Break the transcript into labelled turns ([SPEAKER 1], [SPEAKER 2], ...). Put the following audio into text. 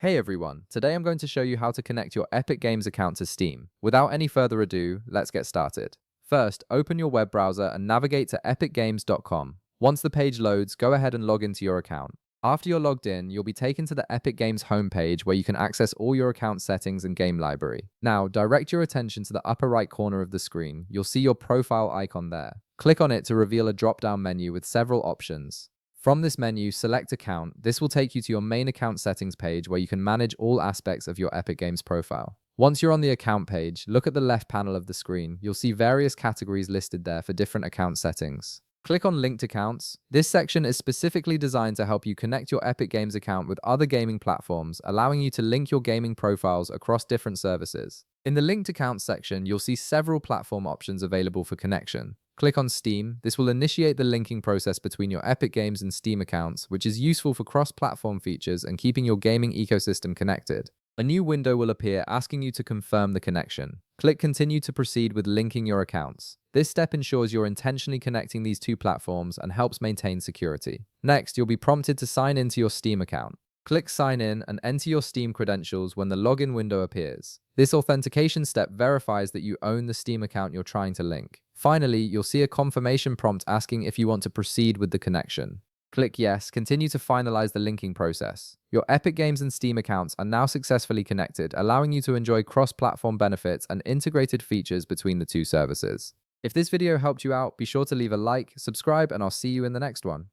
[SPEAKER 1] Hey everyone, today I'm going to show you how to connect your Epic Games account to Steam. Without any further ado, let's get started. First, open your web browser and navigate to epicgames.com. Once the page loads, go ahead and log into your account. After you're logged in, you'll be taken to the Epic Games homepage where you can access all your account settings and game library. Now, direct your attention to the upper right corner of the screen. You'll see your profile icon there. Click on it to reveal a drop-down menu with several options. From this menu, select Account. This will take you to your main account settings page where you can manage all aspects of your Epic Games profile. Once you're on the account page, look at the left panel of the screen. You'll see various categories listed there for different account settings. Click on Linked Accounts. This section is specifically designed to help you connect your Epic Games account with other gaming platforms, allowing you to link your gaming profiles across different services. In the Linked Accounts section, you'll see several platform options available for connection. Click on Steam. This will initiate the linking process between your Epic Games and Steam accounts, which is useful for cross-platform features and keeping your gaming ecosystem connected. A new window will appear asking you to confirm the connection. Click Continue to proceed with linking your accounts. This step ensures you're intentionally connecting these two platforms and helps maintain security. Next, you'll be prompted to sign into your Steam account. Click Sign In and enter your Steam credentials when the login window appears. This authentication step verifies that you own the Steam account you're trying to link. Finally, you'll see a confirmation prompt asking if you want to proceed with the connection. Click Yes, continue to finalize the linking process. Your Epic Games and Steam accounts are now successfully connected, allowing you to enjoy cross-platform benefits and integrated features between the two services. If this video helped you out, be sure to leave a like, subscribe, and I'll see you in the next one.